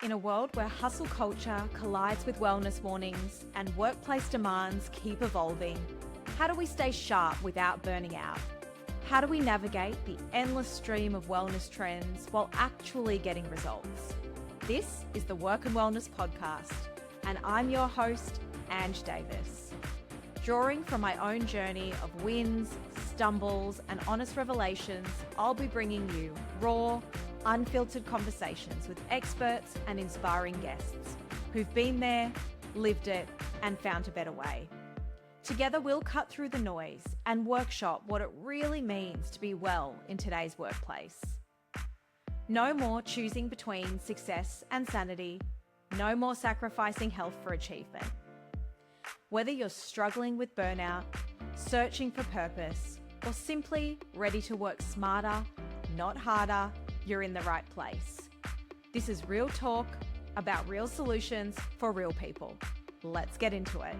In a world where hustle culture collides with wellness warnings and workplace demands keep evolving, how do we stay sharp without burning out? How do we navigate the endless stream of wellness trends while actually getting results? This is the Work and Wellness Podcast, and I'm your host, Ange Davis. Drawing from my own journey of wins, stumbles, and honest revelations, I'll be bringing you raw, unfiltered conversations with experts and inspiring guests who've been there, lived it, and found a better way. Together, we'll cut through the noise and workshop what it really means to be well in today's workplace. No more choosing between success and sanity. No more sacrificing health for achievement. Whether you're struggling with burnout, searching for purpose, or simply ready to work smarter, not harder, you're in the right place. This is real talk about real solutions for real people. Let's get into it.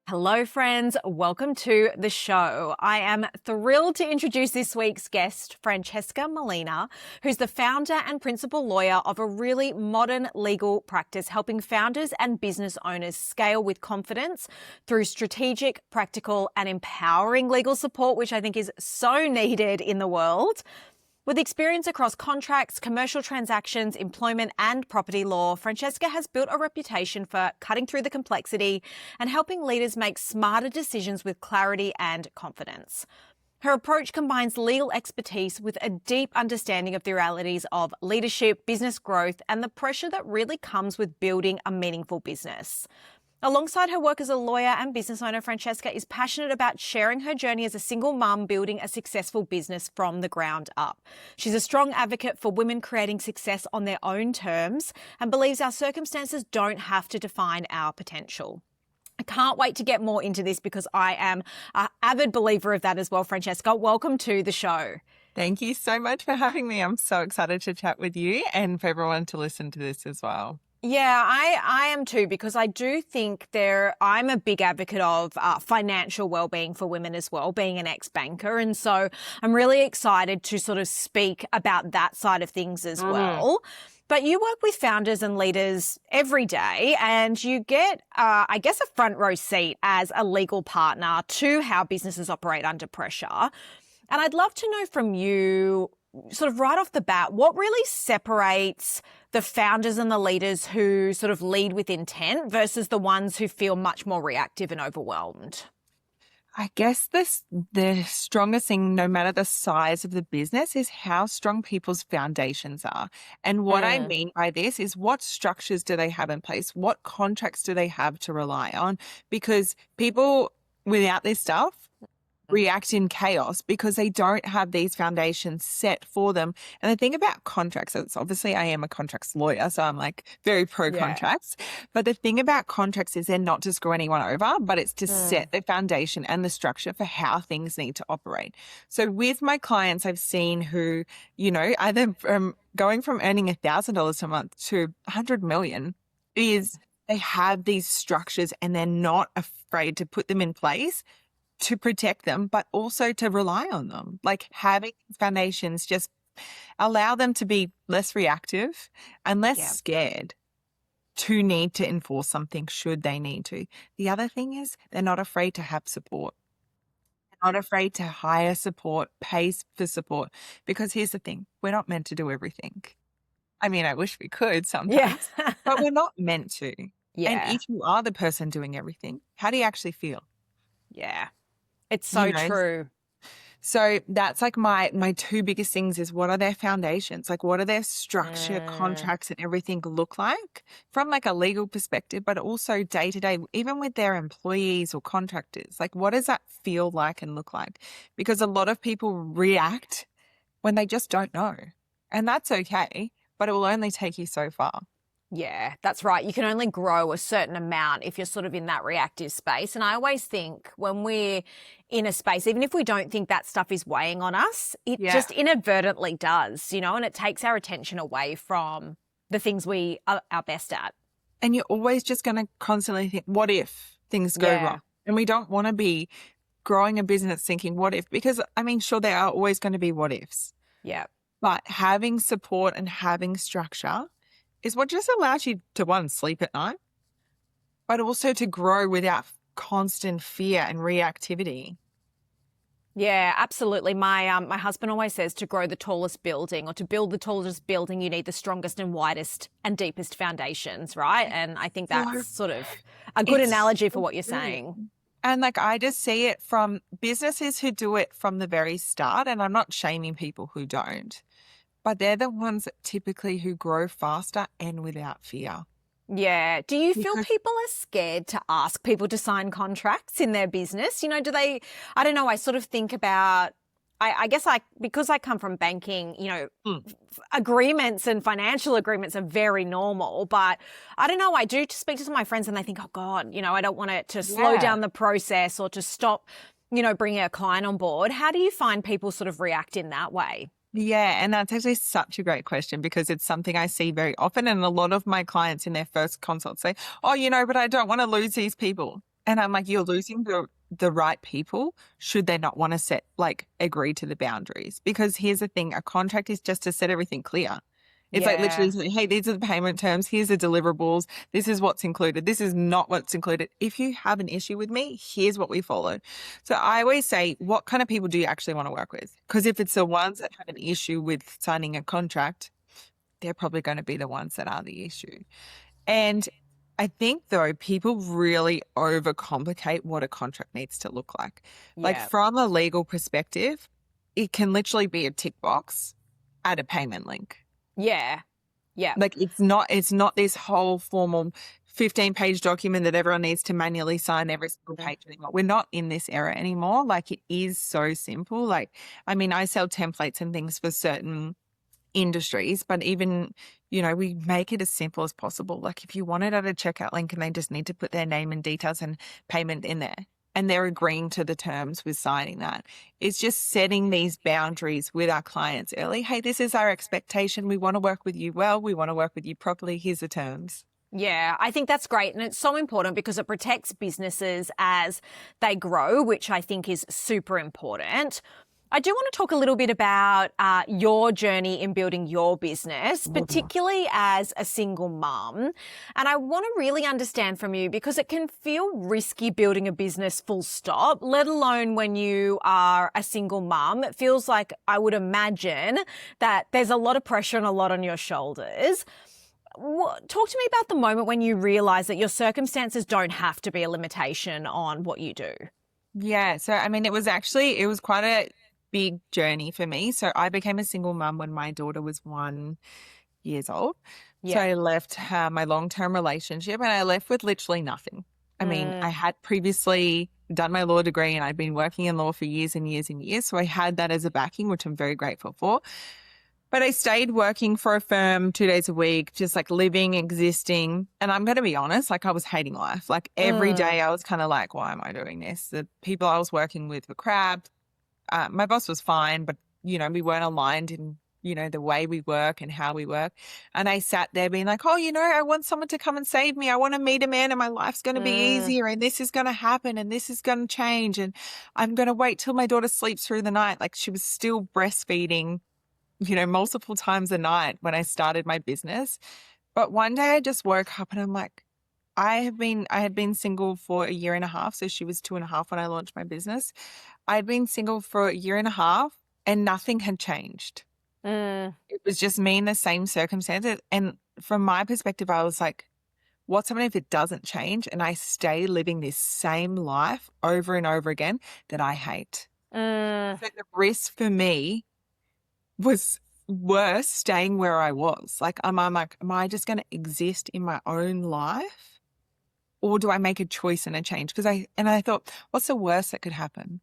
Hello, friends. Welcome to the show. I am thrilled to introduce this week's guest, Francesca Molina, who's the founder and principal lawyer of a really modern legal practice, helping founders and business owners scale with confidence through strategic, practical, and empowering legal support, which I think is so needed in the world. With experience across contracts, commercial transactions, employment, and property law, Francesca has built a reputation for cutting through the complexity and helping leaders make smarter decisions with clarity and confidence. Her approach combines legal expertise with a deep understanding of the realities of leadership, business growth, and the pressure that really comes with building a meaningful business. Alongside her work as a lawyer and business owner, Francesca is passionate about sharing her journey as a single mum building a successful business from the ground up. She's a strong advocate for women creating success on their own terms and believes our circumstances don't have to define our potential. I can't wait to get more into this because I am an avid believer of that as well. Francesca, welcome to the show. Thank you so much for having me. I'm so excited to chat with you and for everyone to listen to this as well. Yeah, I am too, because I do think I'm a big advocate of financial well-being for women as well, being an ex-banker. And so I'm really excited to sort of speak about that side of things as well. But you work with founders and leaders every day and you get, I guess, a front row seat as a legal partner to how businesses operate under pressure. And I'd love to know from you, sort of right off the bat, what really separates the founders and the leaders who sort of lead with intent versus the ones who feel much more reactive and overwhelmed? I guess the strongest thing, no matter the size of the business, is how strong people's foundations are. And what I mean by this is, what structures do they have in place? What contracts do they have to rely on? Because people without this stuff react in chaos because they don't have these foundations set for them. And the thing about contracts, it's obviously I am a contracts lawyer, so I'm like very pro contracts. But the thing about contracts is they're not to screw anyone over, but it's to set the foundation and the structure for how things need to operate. So with my clients, I've seen who, either going from earning $1,000 a month to 100 million is they have these structures and they're not afraid to put them in place to protect them, but also to rely on them. Like having foundations just allow them to be less reactive and less scared to need to enforce something should they need to. The other thing is they're not afraid to have support. They're not afraid to hire support, pay for support, because here's the thing, we're not meant to do everything. I mean, I wish we could sometimes, but we're not meant to. And if you are the person doing everything, how do you actually feel? Yeah. It's so true. So that's like my two biggest things is, what are their foundations? Like, what are their structure, contracts and everything look like from like a legal perspective, but also day to day, even with their employees or contractors, like what does that feel like and look like? Because a lot of people react when they just don't know, and that's okay, but it will only take you so far. Yeah, that's right. You can only grow a certain amount if you're sort of in that reactive space. And I always think when we're in a space, even if we don't think that stuff is weighing on us, it just inadvertently does, and it takes our attention away from the things we are best at. And you're always just going to constantly think, what if? things go Yeah. wrong. And we don't want to be growing a business thinking, what if? Because, I mean, sure, there are always going to be what ifs. Yeah. But having support and having structure is what just allows you to, one, sleep at night, but also to grow without constant fear and reactivity. Yeah, absolutely. My husband always says to grow the tallest building or to build the tallest building, you need the strongest and widest and deepest foundations, right? And I think that's sort of a good analogy for what you're saying. And like, I just see it from businesses who do it from the very start, and I'm not shaming people who don't, but they're the ones that typically who grow faster and without fear. Yeah. Do you feel people are scared to ask people to sign contracts in their business? You know, do they, I don't know, I sort of think about, I guess because I come from banking, you know, agreements and financial agreements are very normal, but I don't know, I do speak to some of my friends and they think, oh God, you know, I don't want it to slow down the process or to stop, you know, bringing a client on board. How do you find people sort of react in that way? Yeah, and that's actually such a great question because it's something I see very often. And a lot of my clients in their first consult say, oh, you know, but I don't want to lose these people. And I'm like, you're losing the right people should they not want to agree to the boundaries. Because here's the thing, a contract is just to set everything clear. It's like literally saying, hey, these are the payment terms. Here's the deliverables. This is what's included. This is not what's included. If you have an issue with me, here's what we follow. So I always say, what kind of people do you actually want to work with? Because if it's the ones that have an issue with signing a contract, they're probably going to be the ones that are the issue. And I think, though, people really overcomplicate what a contract needs to look like. Like from a legal perspective, it can literally be a tick box, add a payment link. Yeah. Yeah. Like it's not this whole formal 15-page document that everyone needs to manually sign every single page anymore. We're not in this era anymore. Like it is so simple. Like, I mean, I sell templates and things for certain industries, but even, you know, we make it as simple as possible. Like if you want it at a checkout link and they just need to put their name and details and payment in there, and they're agreeing to the terms with signing that. It's just setting these boundaries with our clients early. Hey, this is our expectation. We want to work with you well. We want to work with you properly. Here's the terms. Yeah, I think that's great. And it's so important because it protects businesses as they grow, which I think is super important. I do want to talk a little bit about your journey in building your business, particularly as a single mum. And I want to really understand from you because it can feel risky building a business full stop, let alone when you are a single mum. It feels like I would imagine that there's a lot of pressure and a lot on your shoulders. Talk to me about the moment when you realize that your circumstances don't have to be a limitation on what you do. Yeah. So, I mean, it was quite a big journey for me. So I became a single mum when my daughter was 1 year old. Yeah. So I left my long-term relationship and I left with literally nothing. I mean, I had previously done my law degree and I'd been working in law for years and years and years. So I had that as a backing, which I'm very grateful for. But I stayed working for a firm 2 days a week, just like living, existing. And I'm going to be honest, like I was hating life. Like every day I was kind of like, why am I doing this? The people I was working with were crap. My boss was fine, but, you know, we weren't aligned in, you know, the way we work and how we work. And I sat there being like, oh, you know, I want someone to come and save me. I want to meet a man and my life's going to be easier and this is going to happen and this is going to change. And I'm going to wait till my daughter sleeps through the night. Like she was still breastfeeding, you know, multiple times a night when I started my business. But one day I just woke up and I'm like, I had been single for 1.5 years. So she was 2.5 when I launched my business. I'd been single for 1.5 years and nothing had changed. It was just me in the same circumstances. And from my perspective, I was like, what's happening if it doesn't change and I stay living this same life over and over again that I hate? So the risk for me was worse staying where I was. Like, I'm like, am I just going to exist in my own life? Or do I make a choice and a change? And I thought, what's the worst that could happen?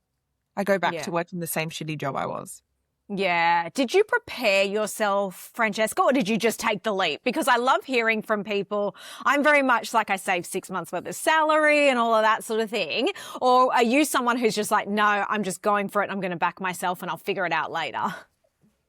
I go back to working the same shitty job I was. Yeah. Did you prepare yourself, Francesca, or did you just take the leap? Because I love hearing from people. I'm very much like I saved 6 months worth of salary and all of that sort of thing. Or are you someone who's just like, no, I'm just going for it. I'm going to back myself and I'll figure it out later?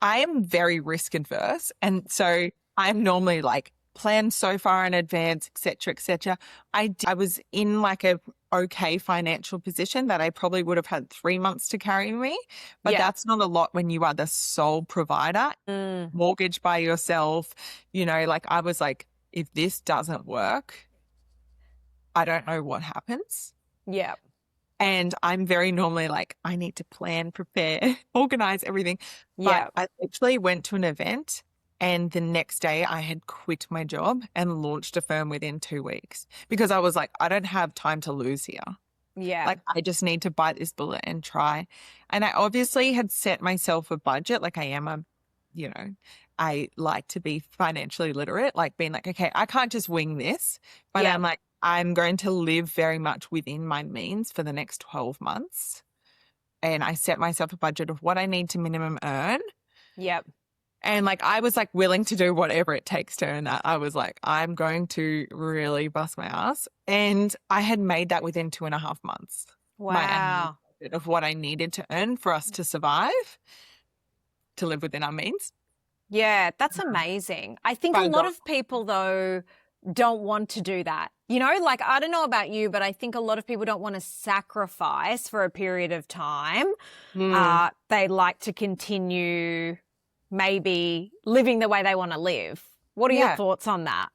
I am very risk adverse. And so I'm normally like, plan so far in advance, et cetera, et cetera. I was in like a okay financial position that I probably would have had 3 months to carry me. But Yeah. that's not a lot when you are the sole provider, Mm. mortgage by yourself. Like I was like, if this doesn't work, I don't know what happens. Yeah. And I'm very normally like, I need to plan, prepare, organize everything. But Yeah. I actually went to an event and the next day I had quit my job and launched a firm within 2 weeks because I was like, I don't have time to lose here. Yeah. Like, I just need to bite this bullet and try. And I obviously had set myself a budget. Like, I like to be financially literate, like being like, okay, I can't just wing this, but Yeah. I'm like, I'm going to live very much within my means for the next 12 months. And I set myself a budget of what I need to minimum earn. Yeah. And like, I was like willing to do whatever it takes to earn that. I was like, I'm going to really bust my ass. And I had made that within 2.5 months. My annual Wow. budget of what I needed to earn for us to survive, to live within our means. Yeah, that's amazing. I think a But lot of people, though, don't want to do that. Like, I don't know about you, but I think a lot of people don't want to sacrifice for a period of time. They like to continue maybe living the way they want to live. What are your yeah, thoughts on that?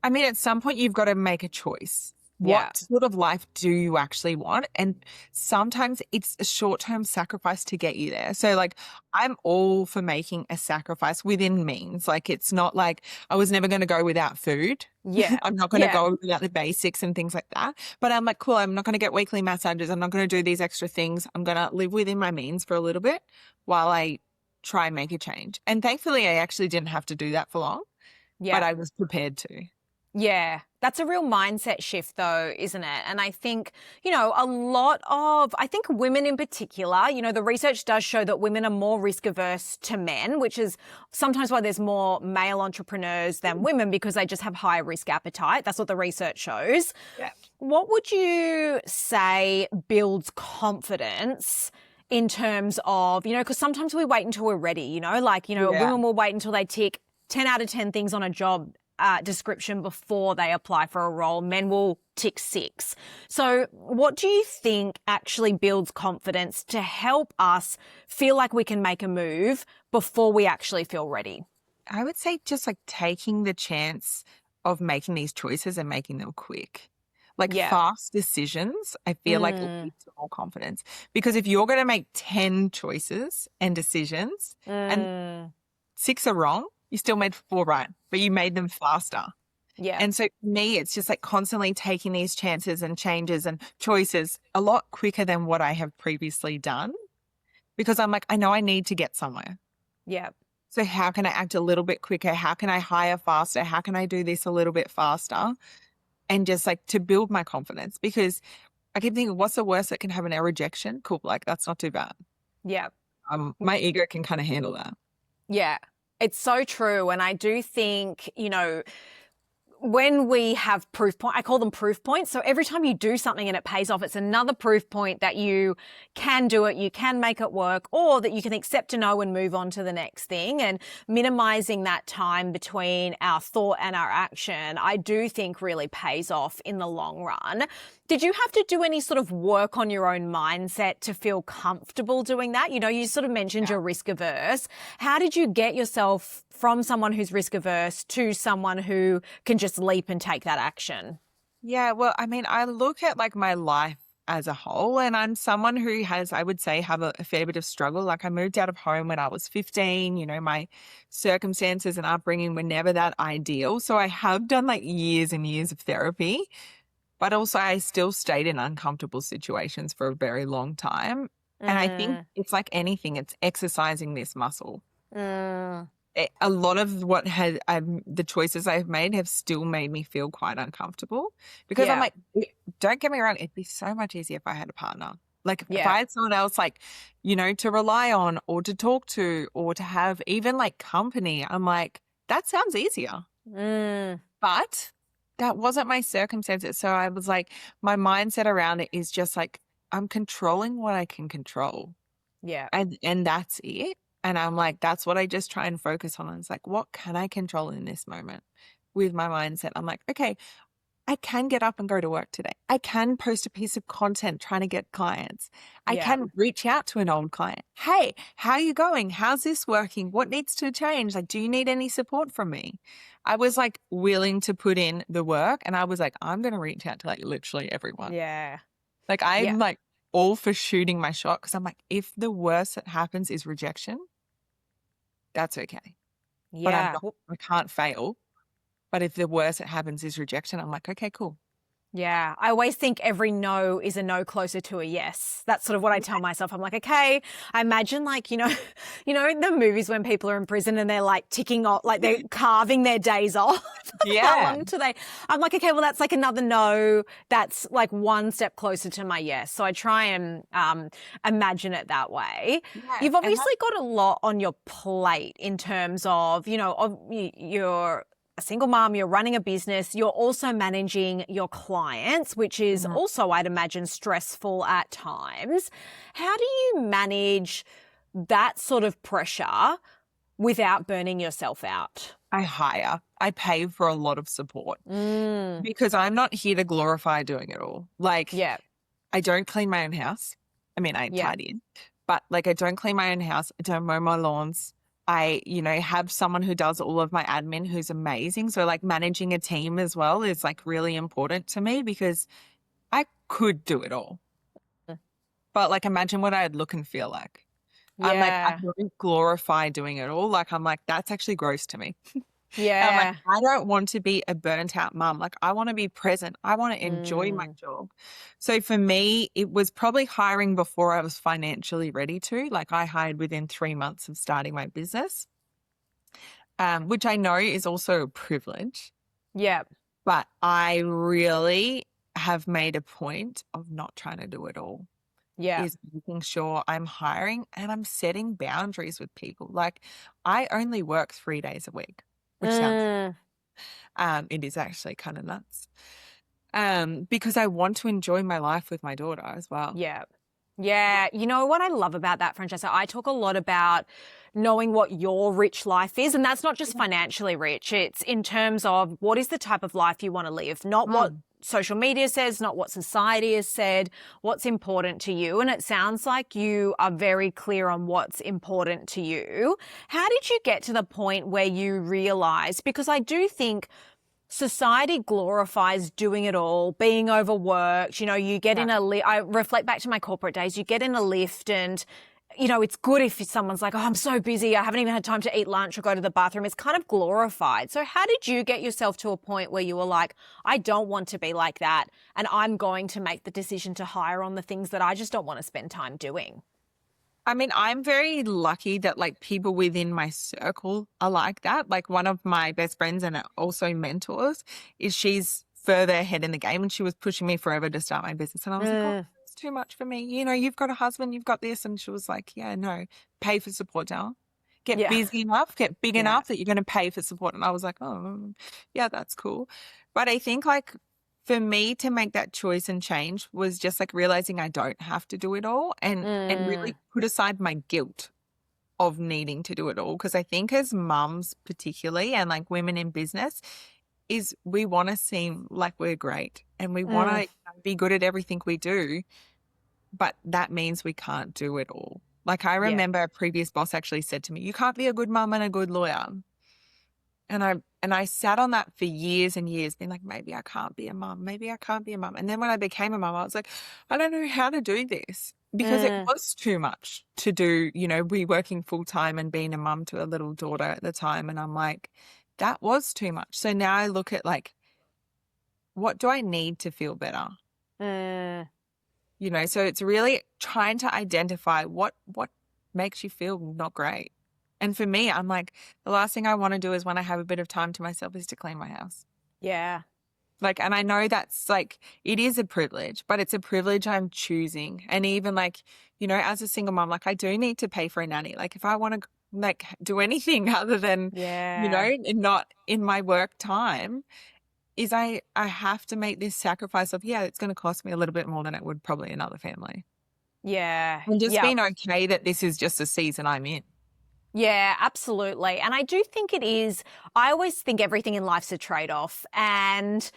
I mean, at some point you've got to make a choice. Yeah. What sort of life do you actually want? And sometimes it's a short-term sacrifice to get you there. So like, I'm all for making a sacrifice within means. Like, it's not like I was never going to go without food. Yeah. I'm not going to Yeah. go without the basics and things like that. But I'm like, cool, I'm not going to get weekly massages. I'm not going to do these extra things. I'm going to live within my means for a little bit while I try and make a change. And thankfully, I actually didn't have to do that for long, Yeah. but I was prepared to. Yeah, that's a real mindset shift though, isn't it? And I think, I think women in particular, the research does show that women are more risk averse to men, which is sometimes why there's more male entrepreneurs than women because they just have higher risk appetite. That's what the research shows. Yeah. What would you say builds confidence in terms of, because sometimes we wait until we're ready, a woman will wait until they tick 10 out of 10 things on a job description before they apply for a role. Men will tick 6. So what do you think actually builds confidence to help us feel like we can make a move before we actually feel ready? I would say just like taking the chance of making these choices and making them quick. Like fast decisions, I feel like lead to more confidence. Because if you're going to make 10 choices and decisions and 6 are wrong, you still made 4 right, but you made them faster. Yeah. And so for me, it's just like constantly taking these chances and changes and choices a lot quicker than what I have previously done because I'm like, I know I need to get somewhere. Yeah. So how can I act a little bit quicker? How can I hire faster? How can I do this a little bit faster? And just like to build my confidence because I keep thinking, what's the worst that can happen? A rejection? Cool. Like that's not too bad. Yeah. My ego can kind of handle that. Yeah. It's so true. And I do think, when we have proof point, I call them proof points. So every time you do something and it pays off, it's another proof point that you can do it, you can make it work, or that you can accept a no and move on to the next thing. And minimizing that time between our thought and our action, I do think really pays off in the long run. Did you have to do any sort of work on your own mindset to feel comfortable doing that? You sort of mentioned you're risk averse. How did you get yourself from someone who's risk averse to someone who can just leap and take that action? Yeah, well, I mean, I look at like my life as a whole, and I'm someone who has, I would say, have a fair bit of struggle. Like I moved out of home when I was 15, my circumstances and upbringing were never that ideal. So I have done like years and years of therapy, but also I still stayed in uncomfortable situations for a very long time. And I think it's like anything, it's exercising this muscle. A lot of the choices I've made have still made me feel quite uncomfortable because I'm like, don't get me wrong, it'd be so much easier if I had a partner. Like if I had someone else like, to rely on or to talk to or to have even like company, I'm like, that sounds easier. But that wasn't my circumstances. So I was like, my mindset around it is just like, I'm controlling what I can control. Yeah. And that's it. And I'm like, that's what I just try and focus on. And it's like, what can I control in this moment with my mindset? I'm like, okay, I can get up and go to work today. I can post a piece of content trying to get clients. I Yeah. can reach out to an old client. Hey, how are you going? How's this working? What needs to change? Like, do you need any support from me? I was like willing to put in the work, and I was like, I'm going to reach out to like literally everyone. Yeah. Like, Yeah. I'm like all for shooting my shot, because I'm like, if the worst that happens is rejection, that's okay. But Yeah. I can't fail. But if the worst that happens is rejection, I'm like, okay, cool. Yeah, I always think every no is a no closer to a yes. That's sort of what I tell myself. I'm like, okay, I imagine like, in the movies when people are in prison and they're like ticking off, like they're carving their days off. How Yeah. long do they? I'm like, okay, well, that's like another no. That's like one step closer to my yes. So I try and imagine it that way. Yeah. You've And obviously got a lot on your plate in terms of, you're a single mom, you're running a business, you're also managing your clients, which is also, I'd imagine, stressful at times. How do you manage that sort of pressure without burning yourself out? I pay for a lot of support because I'm not here to glorify doing it all. Like, Yeah. I don't clean my own house. I mean, I Yeah. tidy in, but like, I don't clean my own house. I don't mow my lawns. I, have someone who does all of my admin who's amazing. So like managing a team as well is like really important to me, because I could do it all. But like, imagine what I'd look and feel like. I'm like, I Yeah. don't glorify doing it all. Like, I'm like, that's actually gross to me. And I'm like, Yeah. I don't want to be a burnt out mum. Like, I want to be present. I want to enjoy my Mm. job. So for me, it was probably hiring before I was financially ready to. Like, I hired within 3 months of starting my business, which I know is also a privilege. Yeah. But I really have made a point of not trying to do it all. Yeah. Is making sure I'm hiring and I'm setting boundaries with people. Like, I only work 3 days a week, which sounds, it is actually kind of nuts. Because I want to enjoy my life with my daughter as well. Yeah. Yeah. You know what I love about that, Francesca? I talk a lot about knowing what your rich life is. And that's not just financially rich. It's in terms of what is the type of life you want to live, not what social media says, not what society has said, what's important to you. And it sounds like you are very clear on what's important to you. How did you get to the point where you realized, because I do think society glorifies doing it all, being overworked. You get in a lift. I reflect back to my corporate days. You get in a lift and, it's good if someone's like, oh, I'm so busy. I haven't even had time to eat lunch or go to the bathroom. It's kind of glorified. So how did you get yourself to a point where you were like, I don't want to be like that, and I'm going to make the decision to hire on the things that I just don't want to spend time doing? I mean, I'm very lucky that like people within my circle are like that. Like, one of my best friends and also mentors she's further ahead in the game, and she was pushing me forever to start my business. And I was like, oh, it's too much for me. You've got a husband, you've got this. And she was like, yeah, no, pay for support, Dal. Get busy enough, get big enough that you're going to pay for support. And I was like, oh, yeah, that's cool. But I think like, for me to make that choice and change was just like realizing I don't have to do it all, and really put aside my guilt of needing to do it all. Because I think as mums particularly, and like women in business, is we want to seem like we're great and we want to be good at everything we do, but that means we can't do it all. Like, I remember a previous boss actually said to me, you can't be a good mum and a good lawyer. And I sat on that for years and years, being like, maybe I can't be a mum. Maybe I can't be a mum. And then when I became a mum, I was like, I don't know how to do this, because it was too much to do, we working full time and being a mum to a little daughter at the time. And I'm like, that was too much. So now I look at like, what do I need to feel better? So it's really trying to identify what makes you feel not great. And for me, I'm like, the last thing I want to do is when I have a bit of time to myself is to clean my house. Yeah. Like, and I know that's like, it is a privilege, but it's a privilege I'm choosing. And even like, as a single mom, like, I do need to pay for a nanny. Like, if I want to like do anything other than, not in my work time, is I have to make this sacrifice of, it's going to cost me a little bit more than it would probably another family. Yeah. And just being okay that this is just a season I'm in. Yeah, absolutely. And I do think it is, I always think everything in life's a trade-off. And,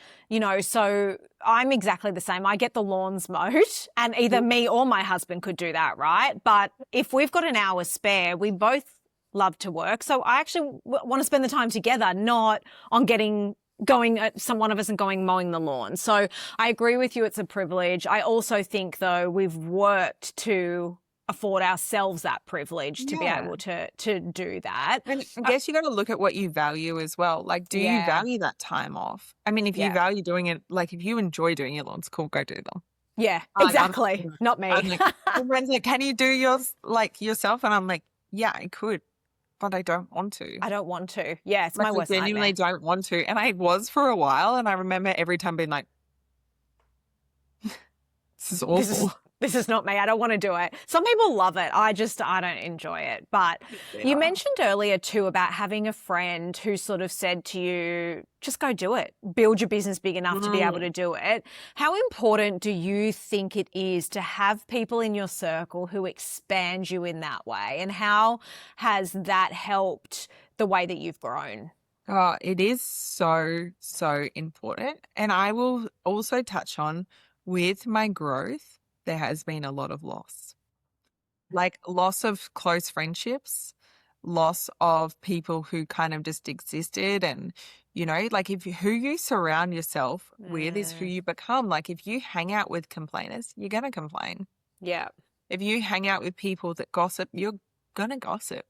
so I'm exactly the same. I get the lawns mowed and either me or my husband could do that, right? But if we've got an hour spare, we both love to work. So I actually want to spend the time together, not on going one of us and going mowing the lawn. So I agree with you. It's a privilege. I also think though we've worked to afford ourselves that privilege to be Yeah. able to do that. And I guess you got to look at what you value as well. Like, do you Yeah. value that time off? I mean, if you Yeah. value doing it, like if you enjoy doing your lawns, cool, go do them. Yeah, Like, exactly. Not me. I'm like, my friends like, can you do yours like yourself? And I'm like, yeah, I could, but I don't want to. I don't want to. Yeah, it's Like, my I worst genuinely nightmare. don't want to. And I was for a while, and I remember every time being like, this is awful. This is not me. I don't want to do it. Some people love it. I don't enjoy it. But you mentioned earlier too about having a friend who sort of said to you, just go do it. Build your business big enough to be able to do it. How important do you think it is to have people in your circle who expand you in that way? And how has that helped the way that you've grown? Oh, it is so, so important. And I will also touch on with my growth, there has been a lot of loss. Like loss of close friendships, loss of people who kind of just existed. And, like who you surround yourself with is who you become. Like if you hang out with complainers, you're going to complain. Yeah. If you hang out with people that gossip, you're going to gossip.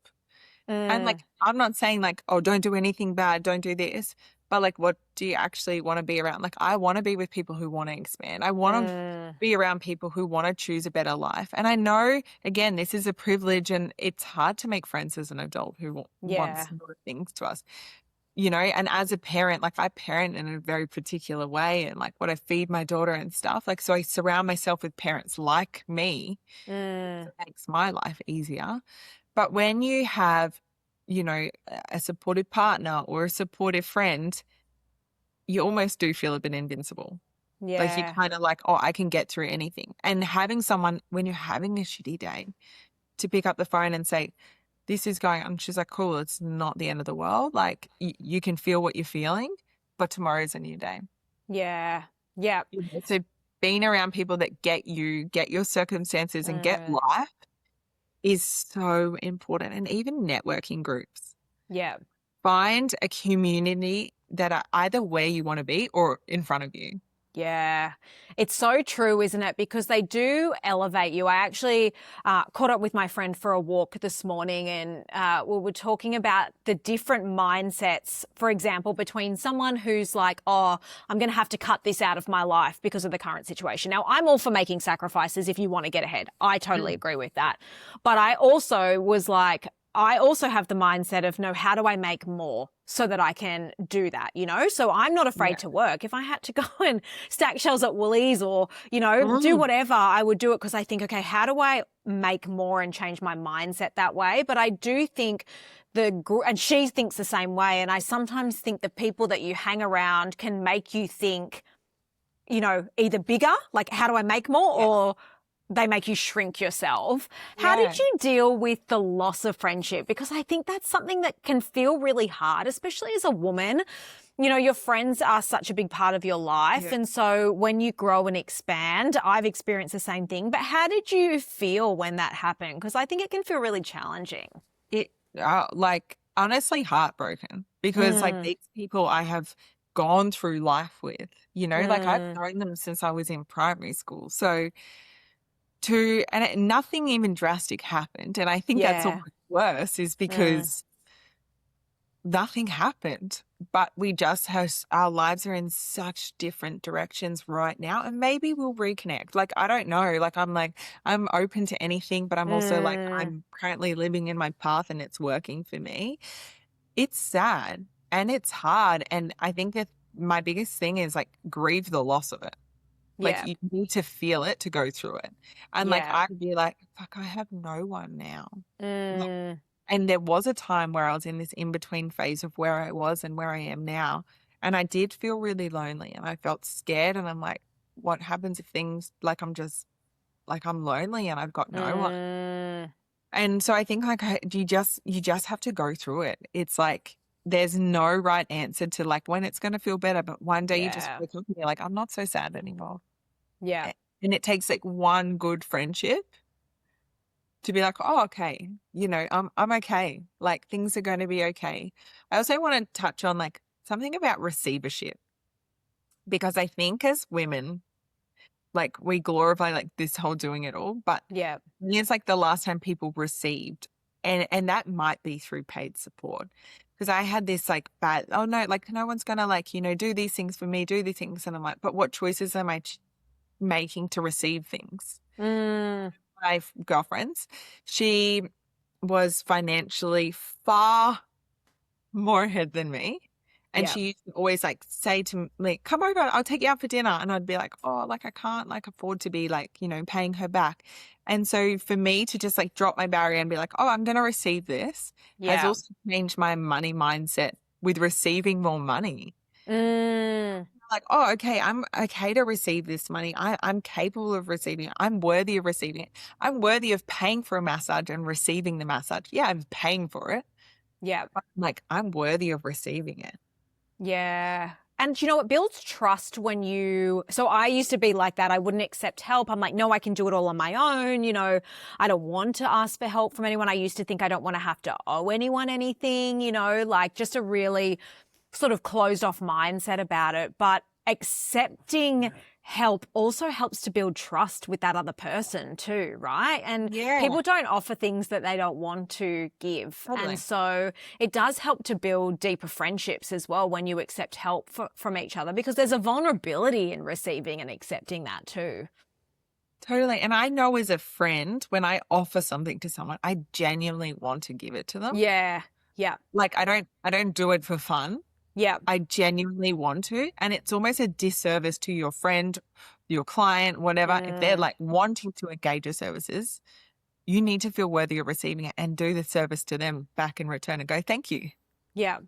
And like, I'm not saying like, oh, don't do anything bad, don't do this. But like, what do you actually want to be around? Like, I want to be with people who want to expand. I want to be around people who want to choose a better life. And I know, again, this is a privilege and it's hard to make friends as an adult who wants similar things to us. And as a parent, like I parent in a very particular way and like what I feed my daughter and stuff. Like, so I surround myself with parents like me. It makes my life easier. But when you have, a supportive partner or a supportive friend, you almost do feel a bit invincible. Yeah. Like you're kind of like, oh, I can get through anything. And having someone, when you're having a shitty day, to pick up the phone and say, this is going on. She's like, cool, it's not the end of the world. Like you can feel what you're feeling, but tomorrow's a new day. Yeah. Yeah. So being around people that get you, get your circumstances and get life is so important. And even networking groups. Yeah. Find a community that are either where you want to be or in front of you. Yeah, it's so true, isn't it? Because they do elevate you. I actually caught up with my friend for a walk this morning and we were talking about the different mindsets, for example, between someone who's like, oh, I'm going to have to cut this out of my life because of the current situation. Now, I'm all for making sacrifices if you want to get ahead. I totally agree with that. But I also was like, I also have the mindset of, no, how do I make more so that I can do that, So I'm not afraid to work. If I had to go and stack shelves at Woolies or, do whatever, I would do it because I think, okay, how do I make more and change my mindset that way? But I do think and she thinks the same way. And I sometimes think the people that you hang around can make you think, either bigger, like how do I make more or they make you shrink yourself. How did you deal with the loss of friendship? Because I think that's something that can feel really hard, especially as a woman. Your friends are such a big part of your life. Yeah. And so when you grow and expand, I've experienced the same thing. But how did you feel when that happened? Because I think it can feel really challenging. Like honestly heartbroken because like these people I have gone through life with, like I've known them since I was in primary school. So nothing even drastic happened. And I think that's almost worse is because nothing happened, but we just have, our lives are in such different directions right now. And maybe we'll reconnect. Like, I don't know. Like, I'm open to anything, but I'm also like, I'm currently living in my path and it's working for me. It's sad and it's hard. And I think that my biggest thing is like grieve the loss of it. Like you need to feel it to go through it. And like, I'd be like, fuck, I have no one now. Like, and there was a time where I was in this in-between phase of where I was and where I am now. And I did feel really lonely and I felt scared. And I'm like, what happens if things like I'm just like, I'm lonely and I've got no one. And so I think like you just have to go through it. It's like there's no right answer to like when it's going to feel better, but one day you just Yeah. wake up and you're like, I'm not so sad anymore. Yeah. And it takes like one good friendship to be like, oh, okay, I'm okay. Like things are going to be okay. I also want to touch on like something about receivership because I think as women, like we glorify like this whole doing it all, but Yeah. it's like the last time people received, and that might be through paid support. Because I had this like bad, oh no, like no one's gonna like, do these things for me, do these things. And I'm like, but what choices am I making to receive things? Mm, My girlfriends, she was financially far more ahead than me. And yeah. she used to always like say to me, come over, I'll take you out for dinner. And I'd be like, oh, like I can't like afford to be like, paying her back. And so for me to just like drop my barrier and be like, oh, I'm going to receive this has Yeah. also changed my money mindset with receiving more money. Mm, Like, oh, okay, I'm okay to receive this money. I'm capable of receiving it. I'm worthy of receiving it. I'm worthy of paying for a massage and receiving the massage. Yeah, I'm paying for it. yeah. But like, I'm worthy of receiving it. Yeah. And you know, it builds trust when so I used to be like that. I wouldn't accept help. I'm like, no, I can do it all on my own. I don't want to ask for help from anyone. I used to think I don't want to have to owe anyone anything, like just a really sort of closed off mindset about it. But accepting help also helps to build trust with that other person too, right? And Yeah, people don't offer things that they don't want to give. And totally. so it does help to build deeper friendships as well when you accept help from each other, because there's a vulnerability in receiving and accepting that too. Totally. And I know as a friend, when I offer something to someone, I genuinely want to give it to them. Yeah. Yeah. Like I don't do it for fun. Yeah. I genuinely want to. And it's almost a disservice to your friend, your client, whatever. If they're Mm, like wanting to engage your services, you need to feel worthy of receiving it and do the service to them back in return and go, thank you. yeah.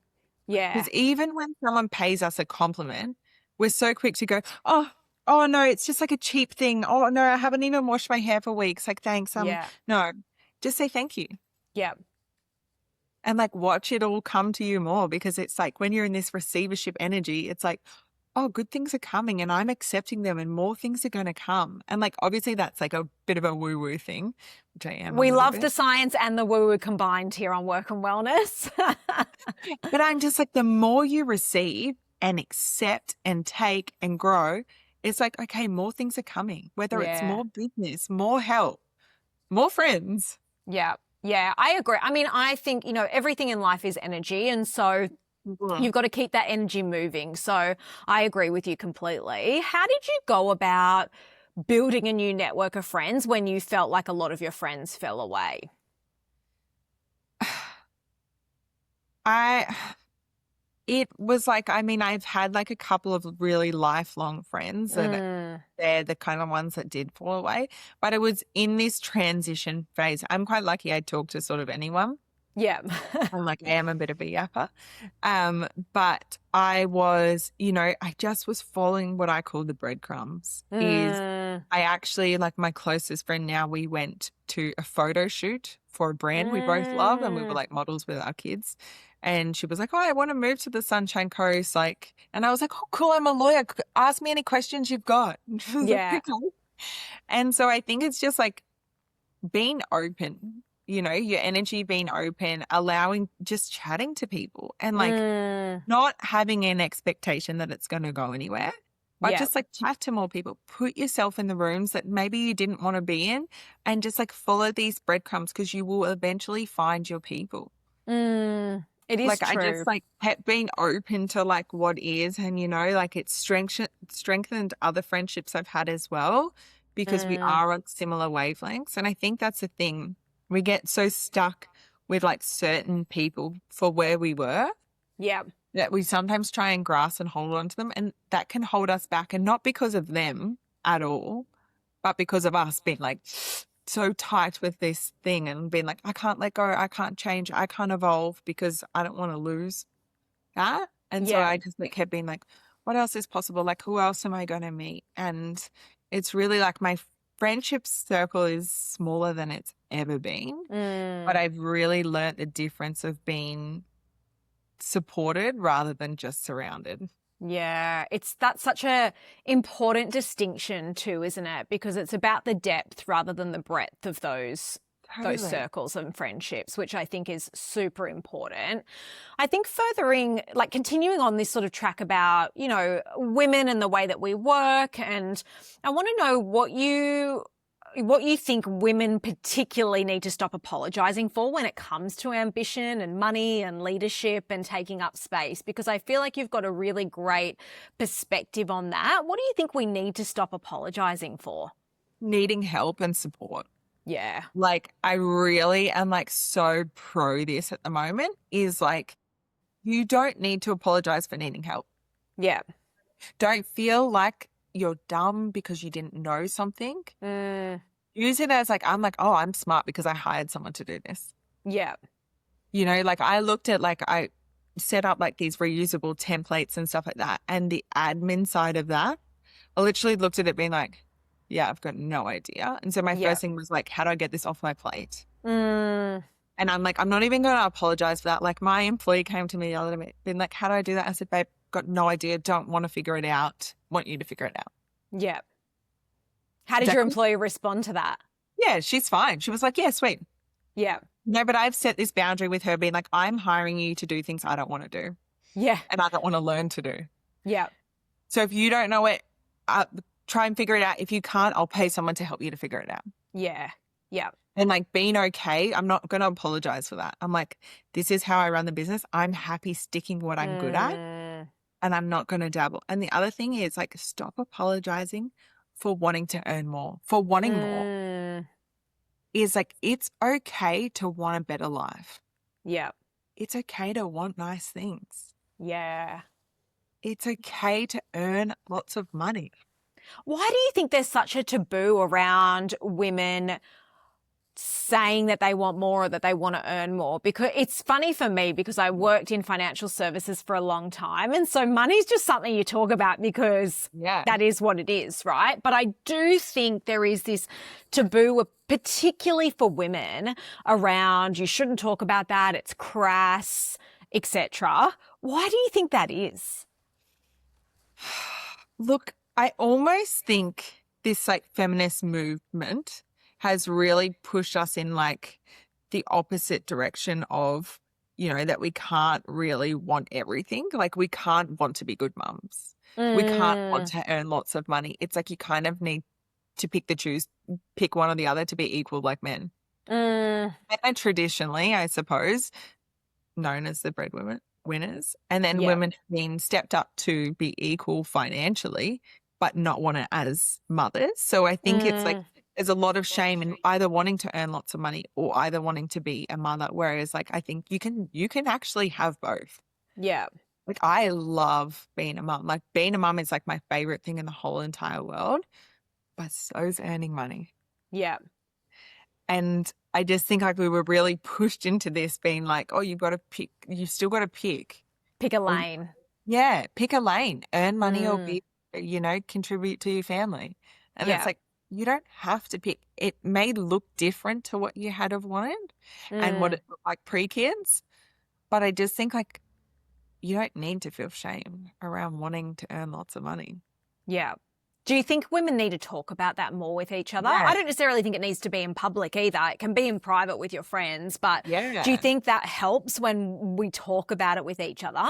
Yeah. Because even when someone pays us a compliment, we're so quick to go, oh no, it's just like a cheap thing. Oh no, I haven't even washed my hair for weeks. Like, thanks. Yeah. No, just say thank you Yeah. and like watch it all come to you more, because it's like when you're in this receivership energy, it's like, oh, good things are coming and I'm accepting them and more things are going to come. And like, obviously that's like a bit of a woo woo thing, which I am a We little love bit. the science and the woo-woo combined here on Work and Wellness. But I'm just like, the more you receive and accept and take and grow, it's like, okay, more things are coming, whether it's Yeah. more business, more help, more friends. Yeah. Yeah. I agree. I mean, I think, everything in life is energy. And so Mhm. you've got to keep that energy moving. So I agree with you completely. How did you go about building a new network of friends when you felt like a lot of your friends fell away? I It was like, I mean, I've had like a couple of really lifelong friends that Mm, they're the kind of ones that did fall away, but it was in this transition phase. I'm quite lucky I talk to sort of anyone. yeah. I'm like, I am a bit of a yapper. But I was, I just was following what I call the breadcrumbs. Is Mm, I actually, like my closest friend now, we went to a photo shoot for a brand we both love and we were mm, like models with our kids. And she was like, oh, I want to move to the Sunshine Coast. Like, and I was like, oh, cool, I'm a lawyer. Ask me any questions you've got. And she was like, yeah. okay. And so I think it's just like being open, your energy being open, allowing, just chatting to people and like Mm, not having an expectation that it's going to go anywhere, but yeah. just like chat to more people, put yourself in the rooms that maybe you didn't want to be in and just like follow these breadcrumbs because you will eventually find your people. It is Like I true. just like kept being open to like what is, and like it's strengthened other friendships I've had as well because we Mm, are on similar wavelengths. And I think that's the thing. We get so stuck with like certain people for where we were yeah. that we sometimes try and grasp and hold on to them, and that can hold us back, and not because of them at all, but because of us being like so tight with this thing and being like, I can't let go, I can't change, I can't evolve because I don't want to lose that. And so Yeah. I just like kept being like, what else is possible? Like, who else am I going to meet? And it's really like my friendship circle is smaller than it's ever been, but I've really learnt the difference of being supported rather than just surrounded. Yeah, that's such a important distinction too, isn't it? Because it's about the depth rather than the breadth of those Totally. circles and friendships, which I think is super important. I think continuing on this sort of track about, women and the way that we work, and I want to know what you think women particularly need to stop apologizing for when it comes to ambition and money and leadership and taking up space, because I feel like you've got a really great perspective on that. What do you think we need to stop apologizing for? Needing help and support. Yeah. Like, I really am like so pro this at the moment is like, you don't need to apologize for needing help. Yeah. Don't feel like you're dumb because you didn't know something. Use it as like, I'm smart because I hired someone to do this. Yeah. Like I looked at I set up like these reusable templates and stuff like that. And the admin side of that, I literally looked at it being like, yeah, I've got no idea. And so my first thing was like, how do I get this off my plate? And I'm like, I'm not even going to apologize for that. Like my employee came to me the other day, been like, how do I do that? I said, babe, got no idea. Don't want to figure it out. Want you to figure it out. Yeah. How did your employee respond to that? Yeah, she's fine. She was like, yeah, sweet. Yeah. No, but I've set this boundary with her being like, I'm hiring you to do things I don't want to do. Yeah. And I don't want to learn to do. Yeah. So if you don't know it, try and figure it out. If you can't, I'll pay someone to help you to figure it out. Yeah. Yeah. And like being okay, I'm not going to apologize for that. I'm like, this is how I run the business. I'm happy sticking what I'm good at and I'm not going to dabble. And the other thing is like, stop apologizing for wanting to earn more, for wanting more. Is like, it's okay to want a better life. Yeah. It's okay to want nice things. Yeah. It's okay to earn lots of money. Why do you think there's such a taboo around women saying that they want more or that they want to earn more? Because it's funny for me because I worked in financial services for a long time. And so money's just something you talk about because that is what it is, right? But I do think there is this taboo, particularly for women, around you shouldn't talk about that, it's crass, etc. Why do you think that is? Look, I almost think this like feminist movement has really pushed us in like the opposite direction of, that we can't really want everything. Like we can't want to be good mums. We can't want to earn lots of money. It's like you kind of need to pick one or the other to be equal like men. And traditionally, I suppose, known as the breadwinners. And then women have been stepped up to be equal financially, but not want it as mothers. So I think it's like there's a lot of shame in either wanting to earn lots of money or either wanting to be a mother. Whereas like I think you can actually have both. Yeah. Like I love being a mum. Like being a mum is like my favorite thing in the whole entire world, but so's earning money. Yeah. And I just think like we were really pushed into this being like, oh, you've still got to pick. Pick a lane. Yeah, pick a lane, earn money or be, contribute to your family. And it's like, you don't have to pick. It may look different to what you had have wanted and what it looked like pre-kids. But I just think like you don't need to feel shame around wanting to earn lots of money. Yeah. Do you think women need to talk about that more with each other? Yeah. I don't necessarily think it needs to be in public either. It can be in private with your friends. But do you think that helps when we talk about it with each other?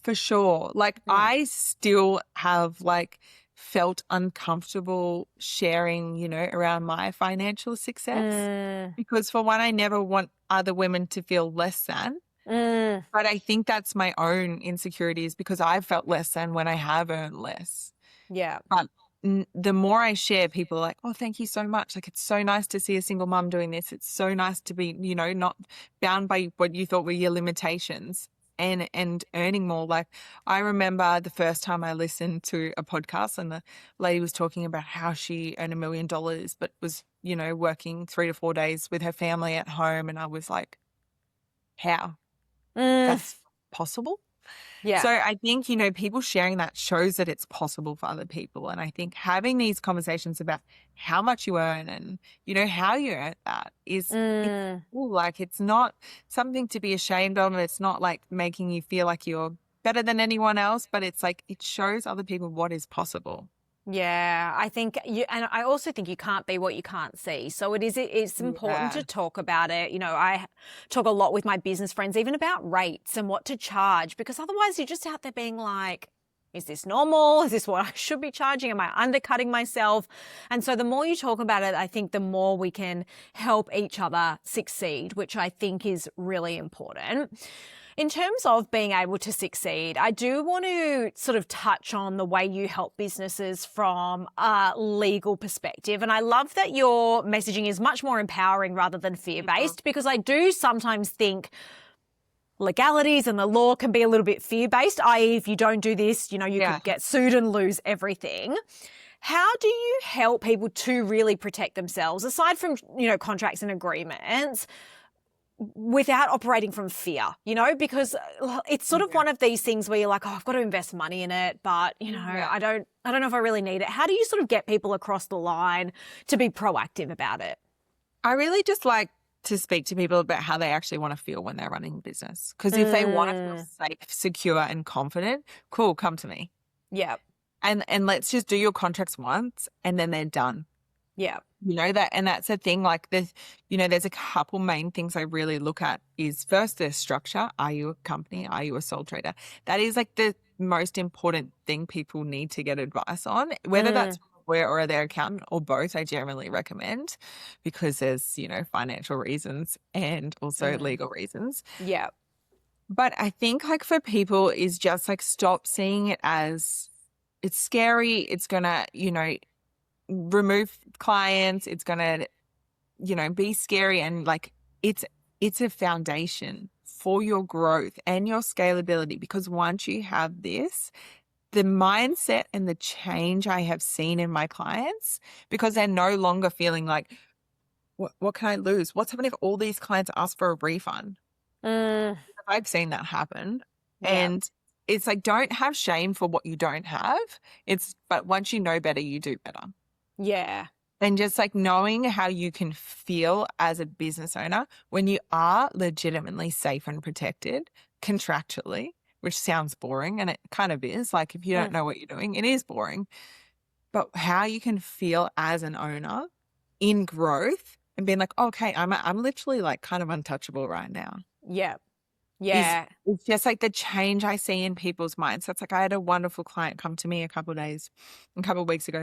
For sure. Like I still have like felt uncomfortable sharing, around my financial success because for one, I never want other women to feel less than. But I think that's my own insecurities because I've felt less than when I have earned less. Yeah. But the more I share, people are like, oh, thank you so much. Like, it's so nice to see a single mum doing this. It's so nice to be, not bound by what you thought were your limitations and earning more. Like, I remember the first time I listened to a podcast and the lady was talking about how she earned $1 million, but was, working 3 to 4 days with her family at home. And I was like, how? That's possible? Yeah. So I think, people sharing that shows that it's possible for other people. And I think having these conversations about how much you earn and, how you earn that it's cool. Like, it's not something to be ashamed of. And it's not like making you feel like you're better than anyone else, but it's like it shows other people what is possible. Yeah, I think and I also think you can't be what you can't see. So it's important to talk about it. I talk a lot with my business friends, even about rates and what to charge, because otherwise you're just out there being like, is this normal? Is this what I should be charging? Am I undercutting myself? And so the more you talk about it, I think the more we can help each other succeed, which I think is really important. In terms of being able to succeed, I do want to sort of touch on the way you help businesses from a legal perspective. And I love that your messaging is much more empowering rather than fear-based, because I do sometimes think legalities and the law can be a little bit fear-based, i.e. if you don't do this, you could get sued and lose everything. How do you help people to really protect themselves, aside from, contracts and agreements, without operating from fear, because it's sort of one of these things where you're like, oh, I've got to invest money in it, but, I don't know if I really need it. How do you sort of get people across the line to be proactive about it? I really just like to speak to people about how they actually want to feel when they're running a business. Because if they want to feel safe, secure and confident, cool, come to me. Yeah. And let's just do your contracts once and then they're done. Yeah. And that's the thing, like there's a couple main things I really look at is first the structure. Are you a company? Are you a sole trader? That is like the most important thing people need to get advice on, whether that's from a lawyer or their accountant or both. I generally recommend, because there's, financial reasons and also legal reasons. Yeah. But I think like for people is just like stop seeing it as it's scary. It's going to, remove clients. It's going to, be scary. And like, it's a foundation for your growth and your scalability, because once you have this, the mindset and the change I have seen in my clients, because they're no longer feeling like, what can I lose? What's happening if all these clients ask for a refund? I've seen that happen. Yeah. And it's like, don't have shame for what you don't have. But once you know better, you do better. Yeah. And just like knowing how you can feel as a business owner when you are legitimately safe and protected contractually, which sounds boring, and it kind of is. Like if you don't know what you're doing, it is boring. But how you can feel as an owner in growth and being like, okay, I'm literally like kind of untouchable right now. Yeah. Yeah. It's just like the change I see in people's minds. So it's like I had a wonderful client come to me a couple of weeks ago,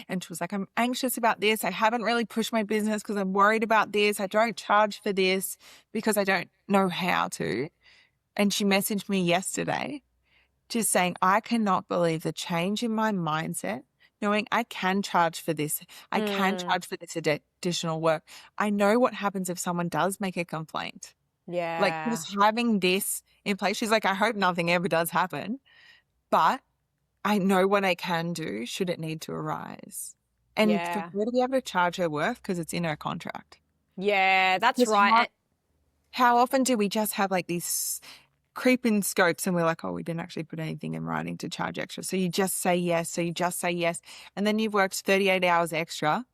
and she was like, I'm anxious about this. I haven't really pushed my business because I'm worried about this. I don't charge for this because I don't know how to. And she messaged me yesterday just saying, I cannot believe the change in my mindset, knowing I can charge for this. I can charge for this additional work. I know what happens if someone does make a complaint. Yeah. Like just having this in place. She's like, I hope nothing ever does happen, but I know what I can do should it need to arise. And for her to be able to charge her worth because it's in her contract. Yeah, that's right. How often do we just have like these creeping scopes and we're like, oh, we didn't actually put anything in writing to charge extra. So you just say yes. And then you've worked 38 hours extra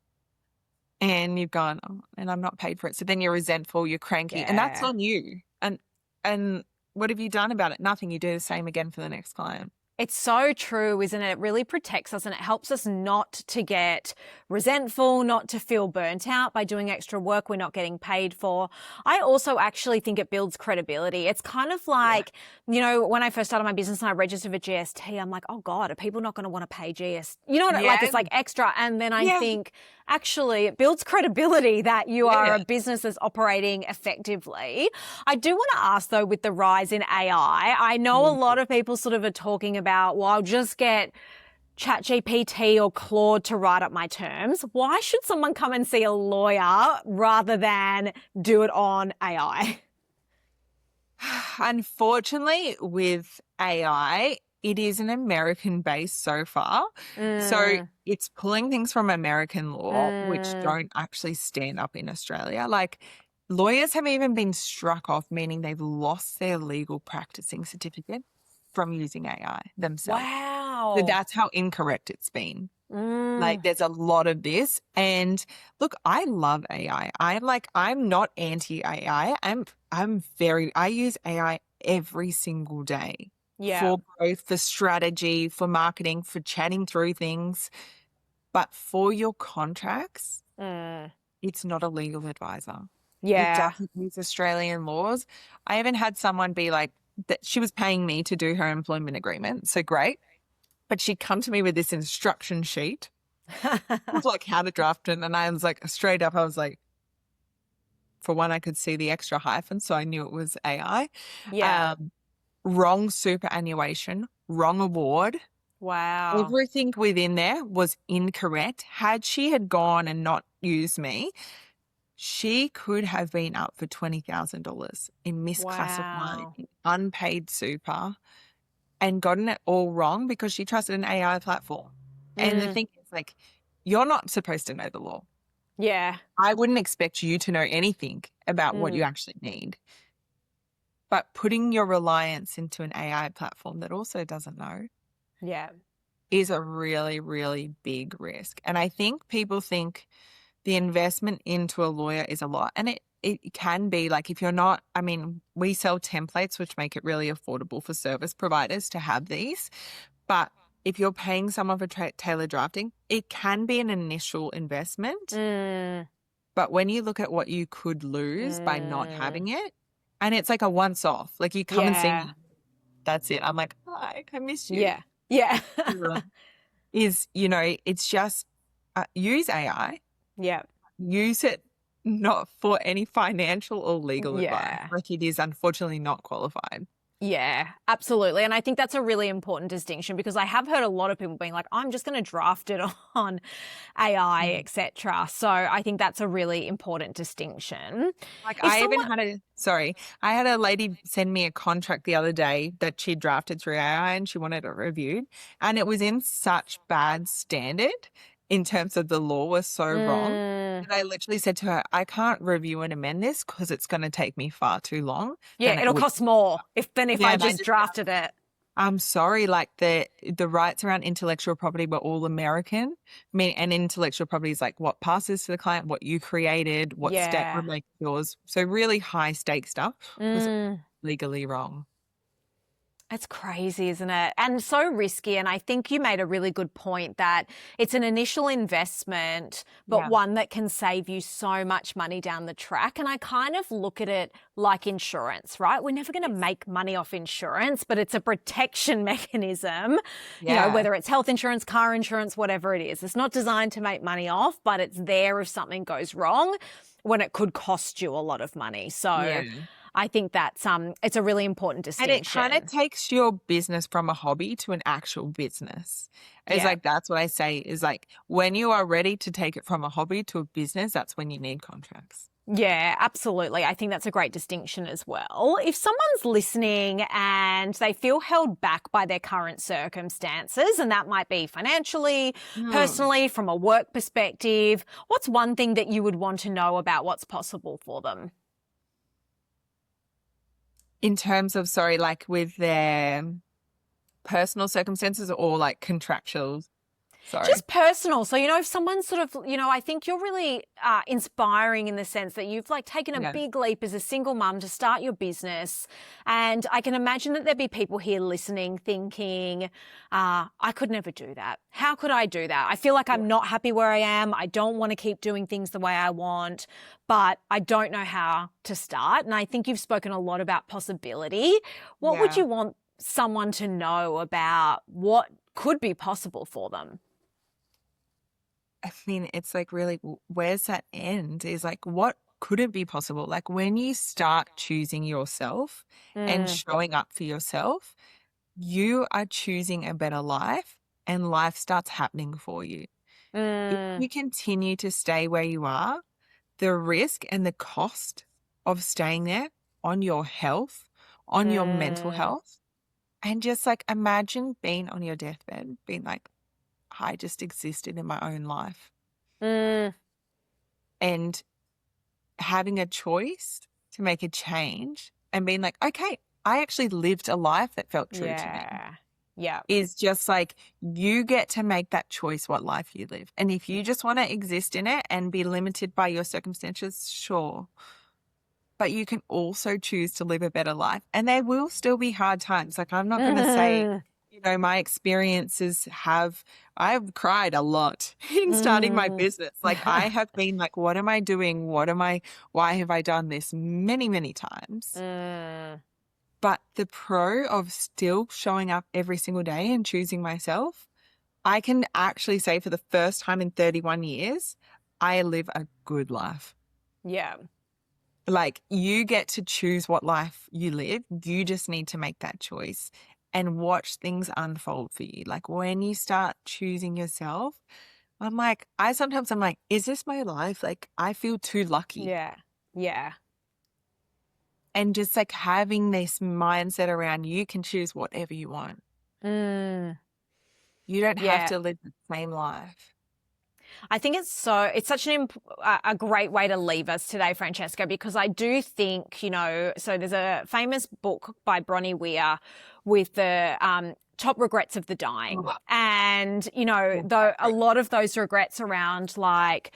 and you've gone, oh, and I'm not paid for it. So then you're resentful, you're cranky, and that's on you. And what have you done about it? Nothing. You do the same again for the next client. It's so true, isn't it? It really protects us and it helps us not to get resentful, not to feel burnt out by doing extra work we're not getting paid for. I also actually think it builds credibility. It's kind of like, when I first started my business and I registered for GST, I'm like, oh God, are people not going to want to pay GST? You know what? Like it's like extra. And then I think actually it builds credibility that you are a business that's operating effectively. I do want to ask though, with the rise in AI, I know a lot of people sort of are talking about, well, I'll just get ChatGPT or Claude to write up my terms. Why should someone come and see a lawyer rather than do it on AI? Unfortunately, with AI, it is an American base so far. So it's pulling things from American law, which don't actually stand up in Australia. Like lawyers have even been struck off, meaning they've lost their legal practicing certificate from using AI themselves. So Wow. that's how incorrect it's been. Like Mm. there's a lot of this. And look, I love AI. I'm not anti-AI. I use AI every single day Yeah. for growth, for strategy, for marketing, for chatting through things. But for your contracts, Mm. it's not a legal advisor. It Yeah. doesn't use Australian laws. I even had someone be like that she was paying me to do her employment agreement. So great. But she'd come to me with this instruction sheet of like how to draft it. And I was like, straight up, I was like, for one, I could see the extra hyphen. So I knew it was AI. Yeah. Um, wrong superannuation, wrong award. Wow. Everything within there was incorrect. Had she had gone and not used me, she could have been up for $20,000 in misclassifying, Wow. unpaid super, and gotten it all wrong because she trusted an AI platform. And the Mm. thing is, like, you're not supposed to know the law. Yeah. I wouldn't expect you to know anything about what you Mm. actually need. But putting your reliance into an AI platform that also doesn't know Yeah. is a really, really big risk. And I think people think the investment into a lawyer is a lot. And it can be like if you're not, I mean, we sell templates, which make it really affordable for service providers to have these. But if you're paying someone for tailor drafting, it can be an initial investment. Mm. But when you look at what you could lose by not Mm. having it, and it's like a once off, like you come and see Yeah. me, that's it. I'm like, hi, I miss you. Yeah. Yeah. It's just use AI, Yeah. use it not for any financial or legal advice. Yeah. Like it is unfortunately not qualified. Yeah, absolutely. And I think that's a really important distinction because I have heard a lot of people being like, I'm just going to draft it on AI, Mm. etc. So I think that's a really important distinction. Like If I even someone, I had a lady send me a contract the other day that she drafted through AI and she wanted it reviewed. And it was in such bad standard in terms of the law was so wrong. mm, And I literally said to her, I can't review and amend this because it's going to take me far too long yeah, than it it'll would. cost more if Yeah, I and I just just drafted it. I'm sorry, like the rights around intellectual property were all American. I mean, and intellectual property is like what passes to the client, what you created, what state would Yeah. make yours. So really high stake stuff was Mm. legally wrong. It's crazy, isn't it? And so risky. And I think you made a really good point that it's an initial investment, but Yeah. one that can save you so much money down the track. And I kind of look at it like insurance, right? We're never going to make money off insurance, but it's a protection mechanism, Yeah. whether it's health insurance, car insurance, whatever it is. It's not designed to make money off, but it's there if something goes wrong when it could cost you a lot of money. So Yeah. I think that's it's a really important And it kind of distinction. takes your business from a hobby to an actual business. It's Yeah. like that's what I say is like when you are ready to take it from a hobby to a business, that's when you need contracts. Yeah, absolutely. I think that's a great distinction as well. If someone's listening and they feel held back by their current circumstances, and that might be financially, Hmm. personally, from a work perspective, what's one thing that you would want to know about what's possible for them? In terms of, sorry, like with their personal circumstances or like contractual? Sorry. Just personal. So, if someone's sort of, I think you're really inspiring in the sense that you've like taken a Yeah. big leap as a single mum to start your business. And I can imagine that there'd be people here listening thinking, I could never do that. How could I do that? I feel like I'm not happy where I am. I don't want to keep doing things the way I want, but I don't know how to start. And I think you've spoken a lot about possibility. What would Yeah. you want someone to know about what could be possible for them? I mean, it's like really, where's that end? Is like, what could it be possible? Like when you start choosing yourself and Mm. showing up for yourself, you are choosing a better life and life starts happening for you. If Mm. you continue to stay where you are, the risk and the cost of staying there on your health, on your mental Mm. health, and just like imagine being on your deathbed, being like, I just existed in my own life. Mm. And having a choice to make a change and being like, okay, I actually lived a life that felt true to me. Yeah. Is just like, you get to make that choice what life you live. And if you just want to exist in it and be limited by your circumstances, sure. But you can also choose to live a better life. And there will still be hard times. Like, I'm not going to say, my experiences I've cried a lot in starting my business. Like, I have been like, what am I doing? Why have I done this many, many times? But the pro of still showing up every single day and choosing myself, I can actually say for the first time in 31 years, I live a good life. Yeah. Like, you get to choose what life you live. You just need to make that choice and watch things unfold for you. Like, when you start choosing yourself, I'm like, is this my life? Like, I feel too lucky. Yeah. Yeah. And just like having this mindset around, you can choose whatever you want. You don't have to live the same life. I think it's such a great way to leave us today, Francesca, because I do think, so there's a famous book by Bronnie Ware with the top regrets of the dying. And, though a lot of those regrets around like,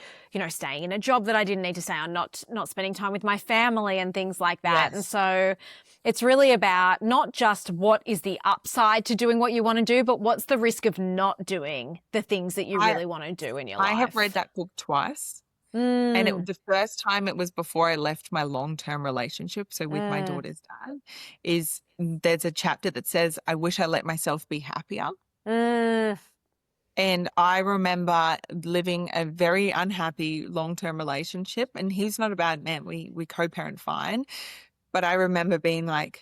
staying in a job that I didn't need to stay on, not spending time with my family and things like that. Yes. And so it's really about not just what is the upside to doing what you want to do, but what's the risk of not doing the things that you really want to do in your life. I have read that book twice. And the first time it was before I left my long-term relationship, so with my daughter's dad, there's a chapter that says, I wish I let myself be happier. And I remember living a very unhappy long-term relationship, and he's not a bad man. We co-parent fine. But I remember being like,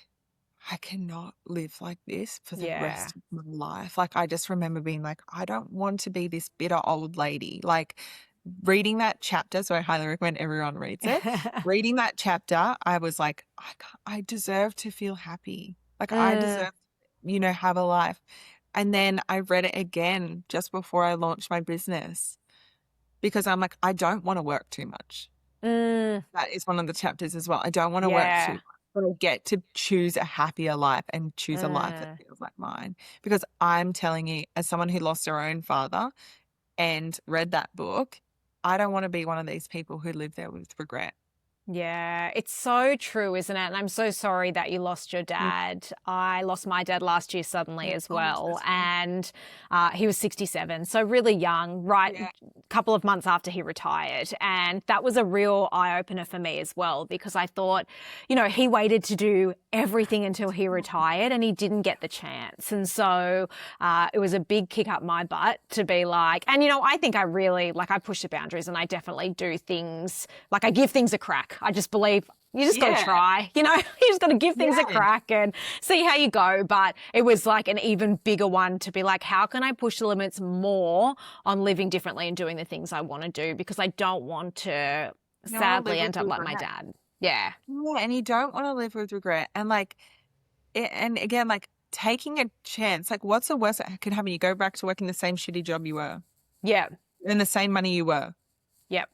I cannot live like this for the rest of my life. Like, I just remember being like, I don't want to be this bitter old lady. Like, reading that chapter, so I highly recommend everyone reads it. Reading that chapter, I was like, I deserve to feel happy. Like, I deserve, have a life. And then I read it again just before I launched my business, because I'm like, I don't want to work too much. That is one of the chapters as well. I don't want to work too much, but I get to choose a happier life and choose a life that feels like mine. Because I'm telling you, as someone who lost her own father and read that book, I don't want to be one of these people who live there with regret. Yeah, it's so true, isn't it? And I'm so sorry that you lost your dad. I lost my dad last year suddenly as well. And he was 67, so really young, a couple of months after he retired. And that was a real eye-opener for me as well, because I thought, he waited to do everything until he retired and he didn't get the chance. And so it was a big kick up my butt to be like, and I think I really, I push the boundaries, and I definitely do things, I give things a crack. I just believe you just got to try, you just got to give things a crack and see how you go. But it was like an even bigger one to be like, how can I push the limits more on living differently and doing the things I want to do? Because I don't want to sadly end up like my dad. Yeah. Yeah. And you don't want to live with regret. And and again, taking a chance, what's the worst that could happen? You go back to working the same shitty job you were. Yeah. And the same money you were. Yep.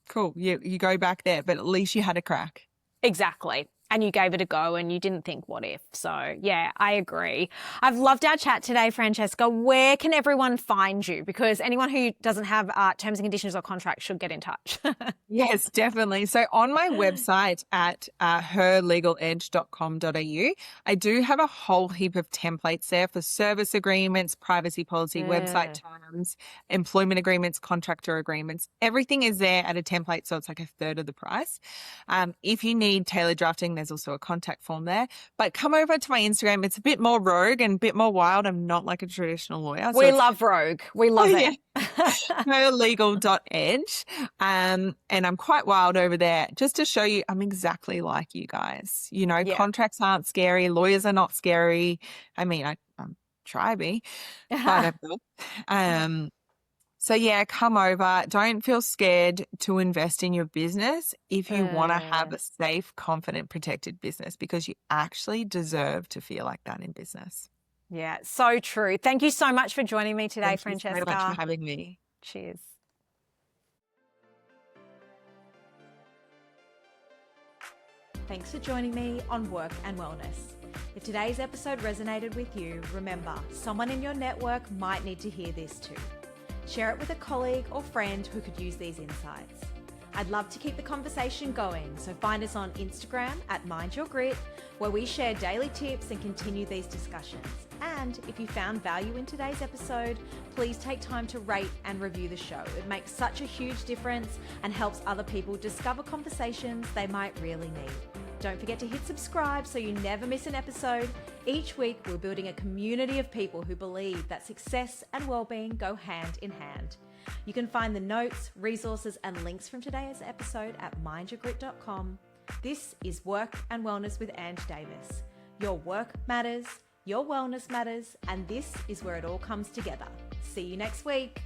Cool. You go back there, but at least you had a crack. Exactly. And you gave it a go and you didn't think what if. So, yeah, I agree. I've loved our chat today, Francesca. Where can everyone find you? Because anyone who doesn't have terms and conditions or contracts should get in touch. Yes, definitely. So on my website at herlegaledge.com.au, I do have a whole heap of templates there for service agreements, privacy policy, website terms, employment agreements, contractor agreements. Everything is there at a template, so it's like a third of the price. If you need tailored drafting, there's also a contact form there. But come over to my Instagram. It's a bit more rogue and a bit more wild. I'm not like a traditional lawyer. We love rogue. We love it. herlegal.edge. And I'm quite wild over there, just to show you I'm exactly like you guys. Contracts aren't scary. Lawyers are not scary. I mean, I try be, but so yeah, come over. Don't feel scared to invest in your business if you want to have a safe, confident, protected business, because you actually deserve to feel like that in business. Yeah, so true. Thank you so much for joining me today, Francesca. Thank you so much for having me. Cheers. Thanks for joining me on Work and Wellness. If today's episode resonated with you, remember, someone in your network might need to hear this too. Share it with a colleague or friend who could use these insights. I'd love to keep the conversation going, so find us on Instagram at Mind Your Grit, where we share daily tips and continue these discussions. And if you found value in today's episode, please take time to rate and review the show. It makes such a huge difference and helps other people discover conversations they might really need. Don't forget to hit subscribe so you never miss an episode. Each week, we're building a community of people who believe that success and well-being go hand in hand. You can find the notes, resources, and links from today's episode at mindyourgrit.com. This is Work and Wellness with Ange Davis. Your work matters, your wellness matters, and this is where it all comes together. See you next week.